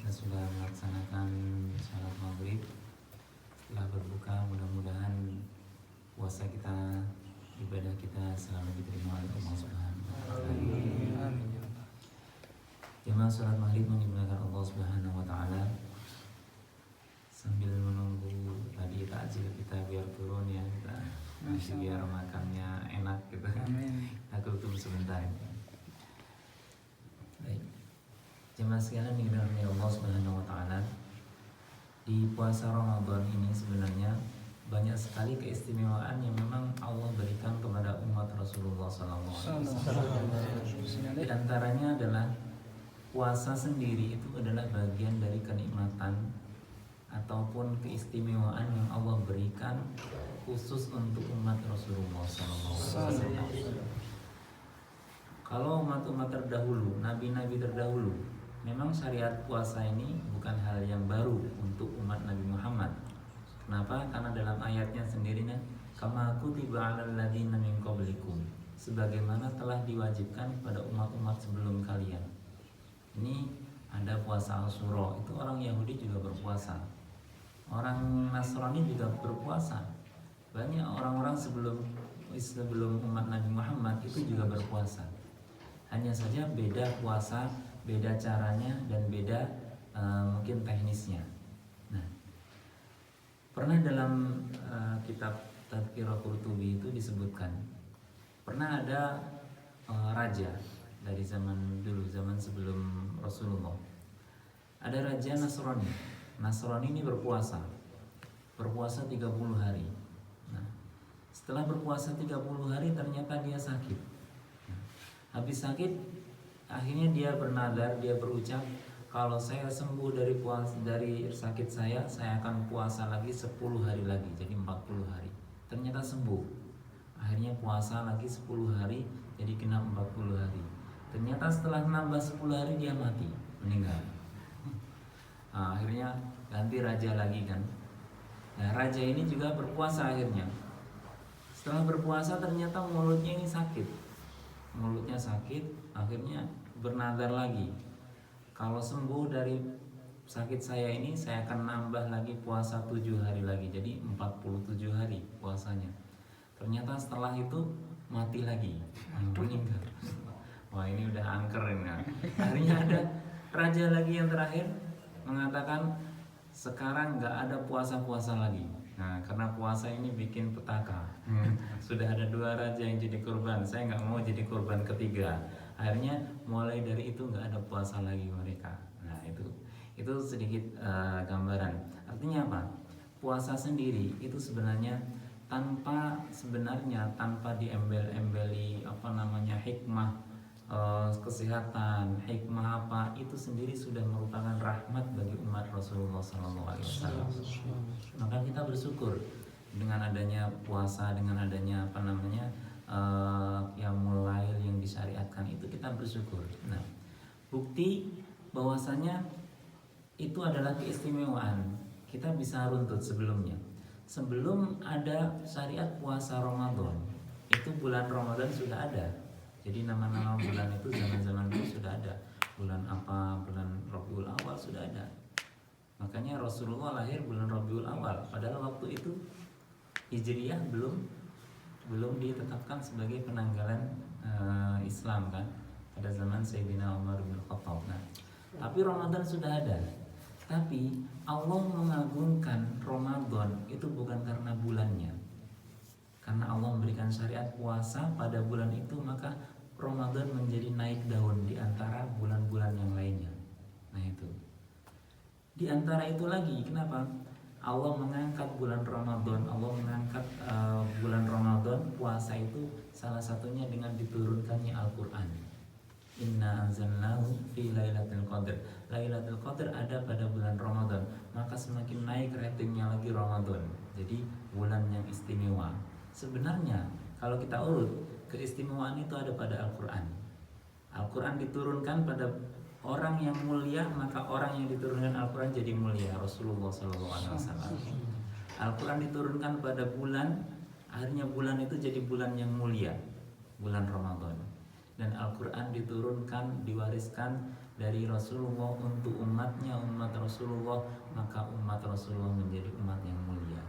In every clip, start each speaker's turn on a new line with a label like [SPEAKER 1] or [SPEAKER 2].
[SPEAKER 1] kita sudah melaksanakan sholat maghrib. Setelah berbuka, mudah-mudahan puasa kita, ibadah kita selalu diterima oleh Allah Subhanahu wa Ta'ala. Jemaah sholat maghrib dimuliakan Allah Subhanahu wa Ta'ala. Sambil menunggu tadi takjil kita biar turun ya, kita biar makannya enak gitu. Aku tunggu sebentar. Baik. Jemaah sekalian dimuliakan Allah Subhanahu wa Ta'ala. Di puasa Ramadan ini sebenarnya banyak sekali keistimewaan yang memang Allah berikan kepada umat Rasulullah SAW. Di antaranya adalah puasa sendiri itu adalah bagian dari kenikmatan ataupun keistimewaan yang Allah berikan khusus untuk umat Rasulullah SAW. Kalau umat-umat terdahulu, nabi-nabi terdahulu, memang syariat puasa ini bukan hal yang baru untuk umat Nabi Muhammad. Kenapa? Karena dalam ayatnya sendirinya, kama kutiba 'alal ladzina min qablikum, sebagaimana telah diwajibkan pada umat-umat sebelum kalian. Ini ada puasa Asyura, itu orang Yahudi juga berpuasa. Orang Nasrani juga berpuasa. Banyak orang-orang sebelum umat Nabi Muhammad itu juga berpuasa. Hanya saja beda puasa, beda caranya dan beda mungkin teknisnya. Nah, pernah dalam kitab Tadhkirah Qurtubi itu disebutkan, pernah ada raja dari zaman dulu, zaman sebelum Rasulullah. Ada raja Nasrani. Nasrani ini berpuasa 30 hari. Nah, setelah berpuasa 30 hari ternyata dia sakit. Nah, habis sakit, akhirnya dia bernadar, dia berucap, kalau saya sembuh dari sakit saya akan puasa lagi 10 hari lagi, jadi 40 hari. Ternyata sembuh. Akhirnya puasa lagi 10 hari, jadi genap 40 hari. Ternyata setelah nambah 10 hari dia mati, meninggal. Nah, akhirnya ganti raja lagi kan. Nah, raja ini juga berpuasa akhirnya. Setelah berpuasa ternyata mulutnya ini sakit. Mulutnya sakit, akhirnya bernadar lagi. Kalau sembuh dari sakit saya ini, saya akan nambah lagi puasa 7 hari lagi, jadi 47 hari puasanya. Ternyata setelah itu mati lagi, meninggal. Wah, ini udah angker ini. Akhirnya ada raja lagi yang terakhir mengatakan, sekarang nggak ada puasa-puasa lagi. Nah, karena puasa ini bikin petaka. Sudah ada 2 raja yang jadi korban, saya nggak mau jadi korban ketiga. Akhirnya mulai dari itu nggak ada puasa lagi mereka. Nah, itu sedikit gambaran. Artinya apa? Puasa sendiri itu sebenarnya tanpa diembel-embeli hikmah kesehatan, hikmah apa, itu sendiri sudah merupakan rahmat bagi umat Rasulullah SAW. Maka kita bersyukur dengan adanya puasa, dengan adanya yang mulai yang disyariatkan itu, kita bersyukur. Nah, bukti bahwasanya itu adalah keistimewaan. Kita bisa runtut sebelumnya. Sebelum ada syariat puasa Ramadan, itu bulan Ramadan sudah ada. Jadi nama-nama bulan itu zaman-zaman dulu sudah ada. Bulan apa? Bulan Rabiul Awal sudah ada. Makanya Rasulullah lahir bulan Rabiul Awal. Padahal waktu itu Hijriyah belum ditetapkan sebagai penanggalan Islam kan, pada zaman Sayyidina Umar bin Khattab. Nah, tapi Ramadan sudah ada. Tapi Allah mengagungkan Ramadan itu bukan karena bulannya. Karena Allah memberikan syariat puasa pada bulan itu, maka Ramadan menjadi naik daun di antara bulan-bulan yang lainnya. Nah, itu. Di antara itu lagi, kenapa? Allah mengangkat bulan Ramadan, bulan Ramadan, puasa itu salah satunya dengan diturunkannya Al-Quran. Inna anzalnahu fi lailatul qadr. Lailatul qadr ada pada bulan Ramadan, maka semakin naik ratingnya lagi Ramadan. Jadi bulan yang istimewa. Sebenarnya kalau kita urut, keistimewaan itu ada pada Al-Quran. Al-Quran diturunkan pada orang yang mulia, maka orang yang diturunkan Al-Quran jadi mulia, Rasulullah SAW. Al-Quran diturunkan pada bulan, akhirnya bulan itu jadi bulan yang mulia, bulan Ramadan. Dan Al-Quran diturunkan, diwariskan dari Rasulullah untuk umatnya, Rasulullah, maka umat Rasulullah menjadi umat yang mulia.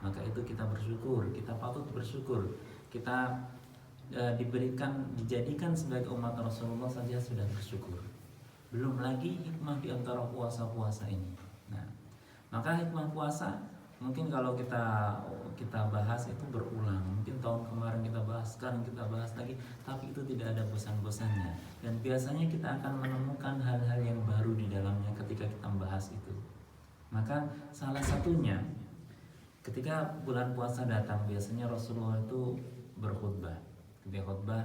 [SPEAKER 1] Maka itu kita bersyukur, kita patut bersyukur. Kita dijadikan sebagai umat Rasulullah saja sudah bersyukur. Belum lagi hikmah di antara puasa-puasa ini. Nah, maka hikmah puasa mungkin kalau kita bahas itu berulang. Mungkin tahun kemarin kita bahas, sekarang kita bahas lagi, tapi itu tidak ada bosan-bosannya. Dan biasanya kita akan menemukan hal-hal yang baru di dalamnya ketika kita membahas itu. Maka salah satunya ketika bulan puasa datang, biasanya Rasulullah itu berkhutbah. Ketika khutbah,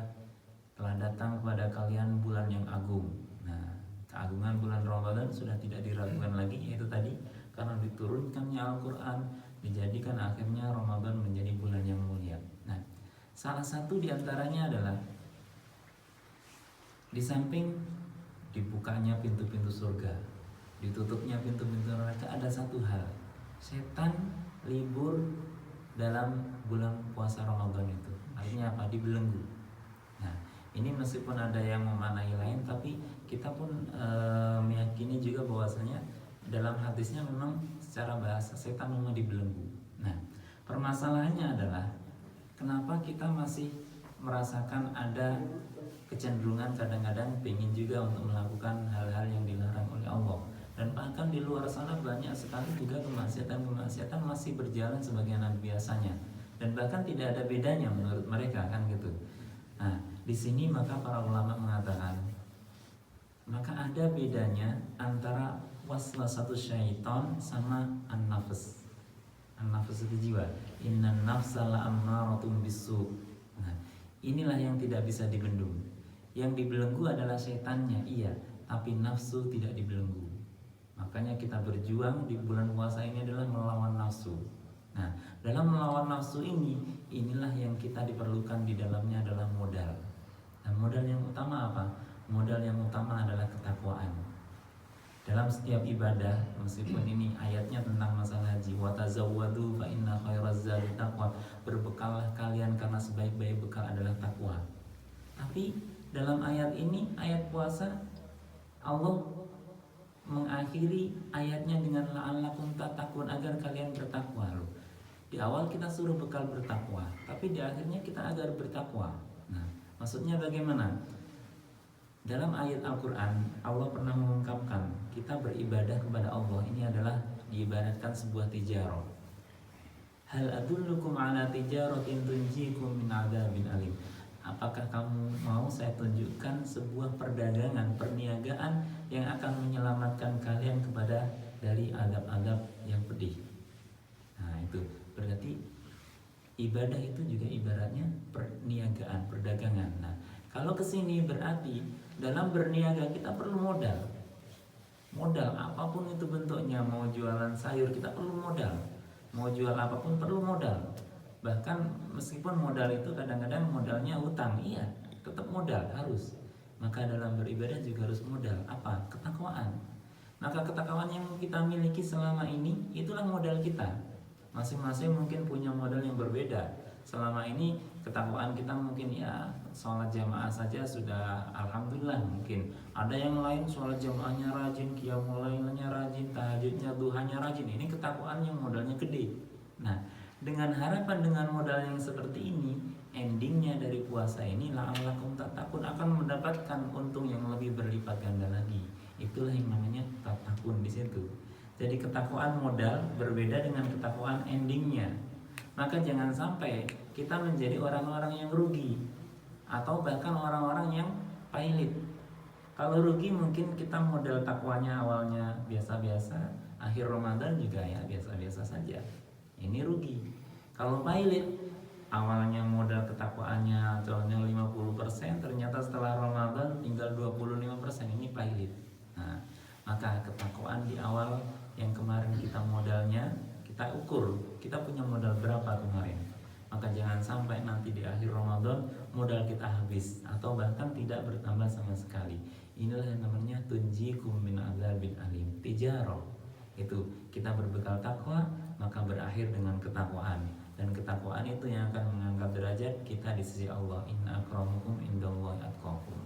[SPEAKER 1] telah datang kepada kalian bulan yang agung. Nah, keagungan bulan Ramadan sudah tidak diragukan lagi, yaitu tadi karena diturunkannya Al-Quran, dijadikan akhirnya Ramadan menjadi bulan yang mulia. Nah, salah satu diantaranya adalah di samping dibukanya pintu-pintu surga, ditutupnya pintu-pintu neraka, ada satu hal: setan libur dalam bulan puasa Ramadan itu. Artinya apa? Dibelenggu. Nah, ini meskipun ada yang memaknai lain, tapi kita pun meyakini juga bahwasanya dalam hadisnya memang secara bahasa setan memang dibelenggu. Nah, permasalahannya adalah kenapa kita masih merasakan ada kecenderungan kadang-kadang pengen juga untuk melakukan hal-hal yang dilarang oleh Allah. Dan bahkan di luar sana banyak sekali juga kemaksiatan masih berjalan sebagaimana biasanya. Dan bahkan tidak ada bedanya menurut mereka, kan gitu. Nah, di sini maka para ulama mengatakan, maka ada bedanya antara waswasatu syaitan sama an-nafs. An-nafs itu jiwa. Innan nafsa la'ammaratun bisu. Nah, inilah yang tidak bisa dibendung. Yang dibelenggu adalah setannya, iya, tapi nafsu tidak dibelenggu. Makanya kita berjuang di bulan puasa ini adalah melawan nafsu. Nah, dalam melawan nafsu ini, inilah yang kita diperlukan di dalamnya adalah modal. Dan modal yang utama apa? Modal yang utama adalah ketakwaan. Dalam setiap ibadah, meskipun ini ayatnya tentang masalah haji, wa tazawwadu fa inna khairaz zadi taqwa, berbekallah kalian karena sebaik-baik bekal adalah takwa. Tapi dalam ayat ini, ayat puasa, Allah mengakhiri ayatnya dengan la'allakum tattaqun, agar kalian bertakwa. Loh, di awal kita suruh bekal bertakwa, tapi di akhirnya kita agar bertakwa. Nah, maksudnya bagaimana? Dalam ayat Al-Quran, Allah pernah mengungkapkan kita beribadah kepada Allah ini adalah diibaratkan sebuah tijarah. Hal adullukum ala tijaratin tunjikum min adzabin alim. Apakah kamu mau saya tunjukkan sebuah perdagangan, perniagaan yang akan menyelamatkan kalian kepada dari adab-adab yang pedih? Nah, itu berarti ibadah itu juga ibaratnya perniagaan, perdagangan. Nah, kalau kesini berarti dalam berniaga kita perlu modal. Modal apapun itu bentuknya, mau jualan sayur kita perlu modal, mau jual apapun perlu modal. Bahkan meskipun modal itu kadang-kadang modalnya utang, iya, tetap modal harus. Maka dalam beribadah juga harus modal. Apa? Ketakwaan. Maka ketakwaan yang kita miliki selama ini itulah modal kita. Masing-masing mungkin punya modal yang berbeda. Selama ini ketakwaan kita mungkin ya sholat jamaah saja sudah alhamdulillah mungkin. Ada yang lain sholat jamaahnya rajin, qiyamul lailnya rajin, tahajudnya, duhanya rajin. Ini ketakwaan yang modalnya gede. Nah, dengan harapan dengan modal yang seperti ini, endingnya dari puasa ini la'allakum tattaqun, akan mendapatkan untung yang lebih berlipat ganda lagi. Itulah yang namanya tattaqun di situ. Jadi ketakwaan modal berbeda dengan ketakwaan endingnya. Maka jangan sampai kita menjadi orang-orang yang rugi atau bahkan orang-orang yang pailit. Kalau rugi mungkin kita modal takwanya awalnya biasa-biasa, akhir Ramadan juga ya biasa-biasa saja. Ini rugi. Kalau pailit, awalnya modal ketakwaannya contohnya 50%, ternyata setelah Ramadan tinggal 25%, ini pailit. Nah, maka ketakwaan di awal yang kemarin kita modalnya, kita ukur, kita punya modal berapa kemarin. Maka jangan sampai nanti di akhir Ramadan modal kita habis atau bahkan tidak bertambah sama sekali. Inilah yang namanya tunjikum min adzabin alim, tijarah. Itu kita berbekal takwa, maka berakhir dengan ketakwaan. Dan ketakwaan itu yang akan mengangkat derajat kita di sisi Allah. Inna akramakum indallahi atqakum.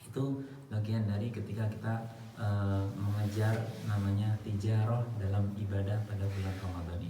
[SPEAKER 1] Itu bagian dari ketika kita mengejar namanya tijarah dalam ibadah pada bulan Ramadan